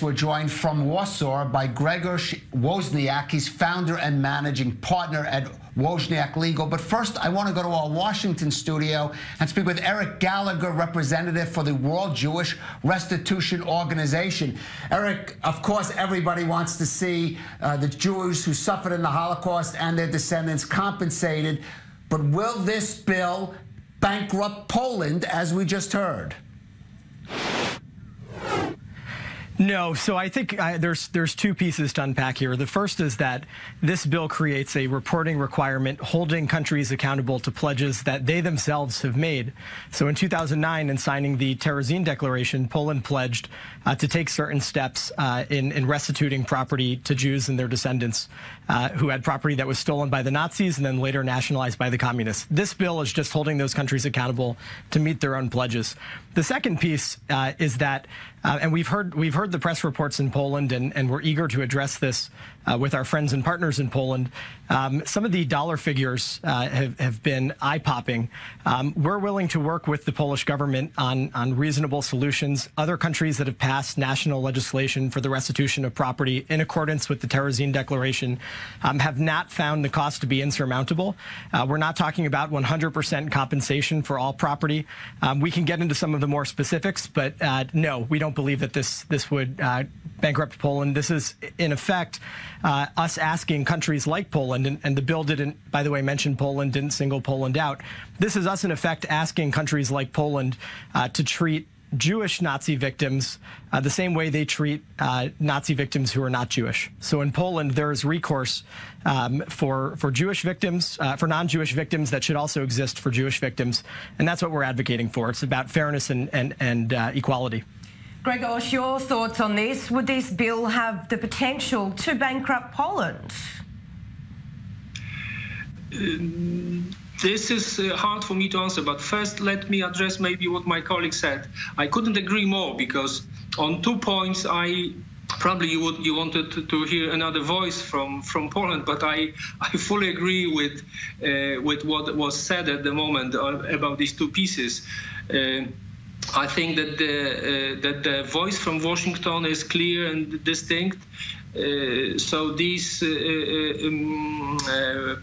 We're joined from Warsaw by Grzegorz Wozniak. He's founder and managing partner at Wozniak Legal. But first, I want to go to our Washington studio and speak with Eric Gallagher, representative for the World Jewish Restitution Organization. Eric, of course, everybody wants to see the Jews who suffered in the Holocaust and their descendants compensated. But will this bill bankrupt Poland, as we just heard? No. So I think there's two pieces to unpack here. The first is that this bill creates a reporting requirement holding countries accountable to pledges that they themselves have made. So in 2009, in signing the Terezin Declaration, Poland pledged to take certain steps in restituting property to Jews and their descendants who had property that was stolen by the Nazis and then later nationalized by the communists. This bill is just holding those countries accountable to meet their own pledges. The second piece is that, and we've heard the press reports in Poland, and we're eager to address this with our friends and partners in Poland. Some of the dollar figures have been eye-popping. We're willing to work with the Polish government on reasonable solutions. Other countries that have passed national legislation for the restitution of property in accordance with the Terezin Declaration have not found the cost to be insurmountable. We're not talking about 100% compensation for all property. We can get into some of the more specifics, but no, we don't believe that this would bankrupt Poland. This is, in effect, us asking countries like Poland, and the bill didn't, by the way, mention Poland, didn't single Poland out. This is us, in effect, asking countries like Poland to treat Jewish Nazi victims the same way they treat Nazi victims who are not Jewish. So in Poland, there is recourse for Jewish victims, for non-Jewish victims that should also exist for Jewish victims, and that's what we're advocating for. It's about fairness and equality. Grzegorz, your thoughts on this? Would this bill have the potential to bankrupt Poland? This is hard for me to answer, but first let me address maybe what my colleague said. I couldn't agree more, because on 2 points probably you wanted to hear another voice from Poland, but I fully agree with what was said at the moment about these two pieces. I think that the voice from Washington is clear and distinct. So these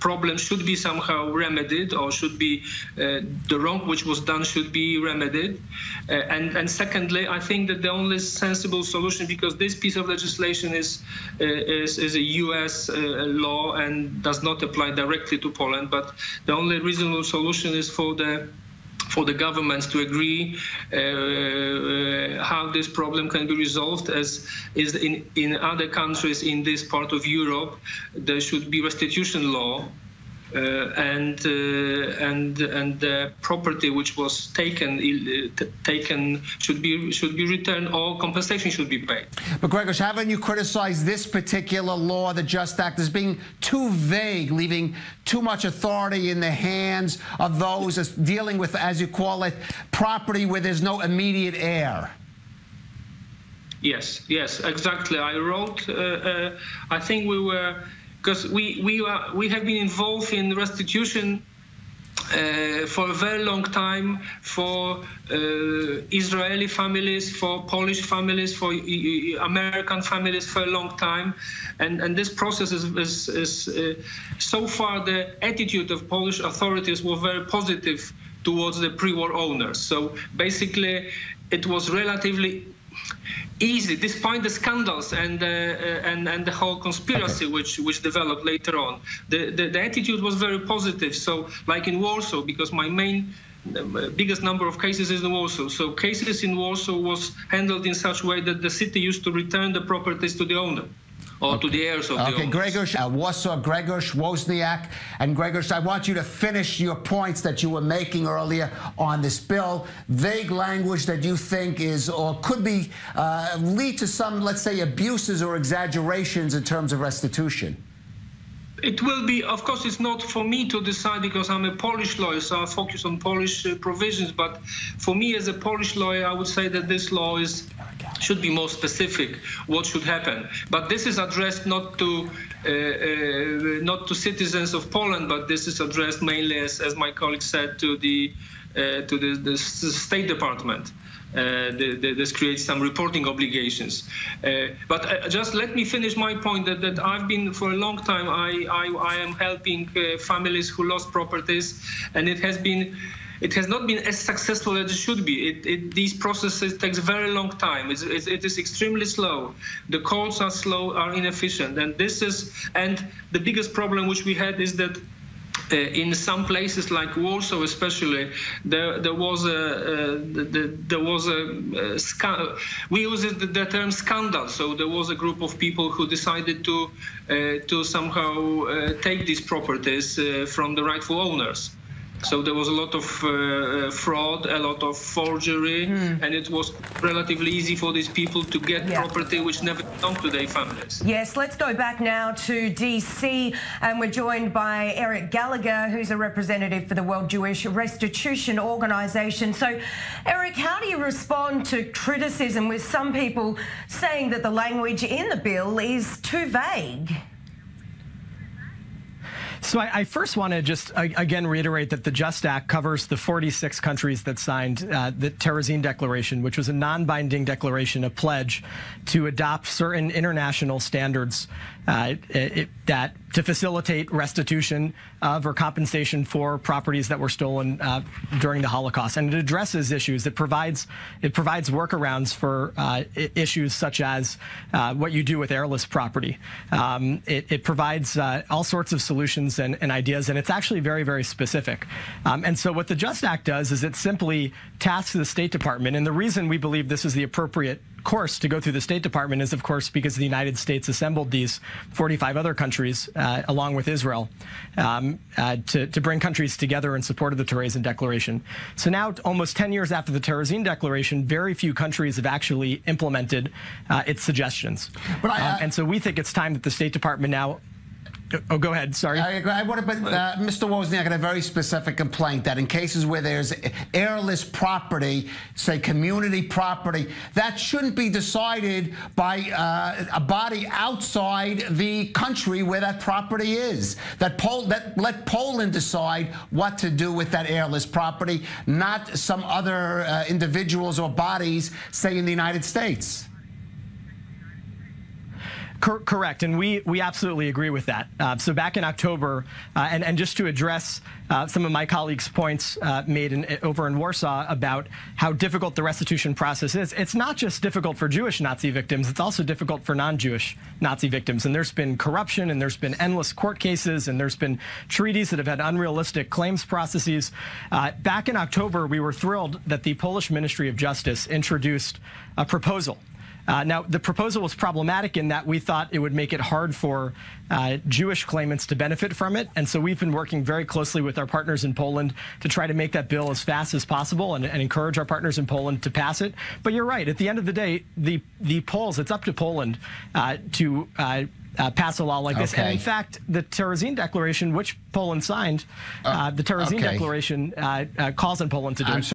problems should be somehow remedied, or should be the wrong which was done should be remedied. And secondly, I think that the only sensible solution, because this piece of legislation is a U.S. law and does not apply directly to Poland, but the only reasonable solution is for the governments to agree how this problem can be resolved. As is in other countries in this part of Europe, there should be restitution law, and the property which was taken should be returned, or compensation should be paid. But Grzegorz, haven't you criticized this particular law, the Just Act, as being too vague, leaving too much authority in the hands of those dealing with, as you call it, property where there's no immediate heir? Yes, exactly. I wrote. I think we were. Because we have been involved in restitution for a very long time, for Israeli families, for Polish families, for American families for a long time, and this process is so far the attitude of Polish authorities was very positive towards the pre-war owners. So basically, it was relatively easy, despite the scandals and the whole conspiracy which developed later on. The attitude was very positive. So, like in Warsaw, because my biggest number of cases is in Warsaw. So cases in Warsaw was handled in such a way that the city used to return the properties to the owner, or to the heirs of the owners. Grzegorz, Warsaw, Grzegorz Wozniak. And Grzegorz, I want you to finish your points that you were making earlier on this bill. Vague language that you think is, or could be, lead to some, let's say, abuses or exaggerations in terms of restitution. It will be, of course, it's not for me to decide, because I'm a Polish lawyer, so I focus on Polish provisions. But for me, as a Polish lawyer, I would say that this law should be more specific what should happen. But this is addressed not to citizens of Poland, but this is addressed mainly, as my colleague said, to the State Department. this creates some reporting obligations. But just let me finish my point that I've been for a long time. I am helping families who lost properties, and it has not been as successful as it should be. These processes takes a very long time. It is extremely slow. The courts are slow, are inefficient, and the biggest problem which we had is that in some places like Warsaw, especially, there was a we use the term scandal. So there was a group of people who decided to somehow take these properties from the rightful owners. So there was a lot of fraud, a lot of forgery, and it was relatively easy for these people to get property which never belonged to their families. Yes, let's go back now to DC, and we're joined by Eric Gallagher, who's a representative for the World Jewish Restitution Organisation. So, Eric, how do you respond to criticism with some people saying that the language in the bill is too vague? So I first want to just, again, reiterate that the JUST Act covers the 46 countries that signed the Terezin Declaration, which was a non-binding declaration, a pledge to adopt certain international standards to facilitate restitution of or compensation for properties that were stolen during the Holocaust. And it addresses issues. It provides workarounds for issues such as what you do with heirless property. It provides all sorts of solutions and ideas, and it's actually very, very specific. And so what the JUST Act does is it simply tasks the State Department, and the reason we believe this is the appropriate course to go through the State Department is, of course, because the United States assembled these 45 other countries, along with Israel, to bring countries together in support of the Terezin Declaration. So now, almost 10 years after the Terezin Declaration, very few countries have actually implemented its suggestions. But and so we think it's time that the State Department now... Oh, go ahead. Sorry. I want to, but Mr. Wozniak had a very specific complaint that in cases where there's heirless property, say community property, that shouldn't be decided by a body outside the country where that property is. That let Poland decide what to do with that heirless property, not some other individuals or bodies, say in the United States. Correct, and we absolutely agree with that. So back in October, and just to address some of my colleagues' points made over in Warsaw about how difficult the restitution process is, it's not just difficult for Jewish Nazi victims, it's also difficult for non-Jewish Nazi victims. And there's been corruption, and there's been endless court cases, and there's been treaties that have had unrealistic claims processes. Back in October, we were thrilled that the Polish Ministry of Justice introduced a proposal. Now, the proposal was problematic in that we thought it would make it hard for Jewish claimants to benefit from it. And so we've been working very closely with our partners in Poland to try to make that bill as fast as possible and encourage our partners in Poland to pass it. But you're right. At the end of the day, the Poles, it's up to Poland to pass a law like this. And in fact, the Terezin Declaration, which Poland signed, the Terezin Declaration calls on Poland to do it.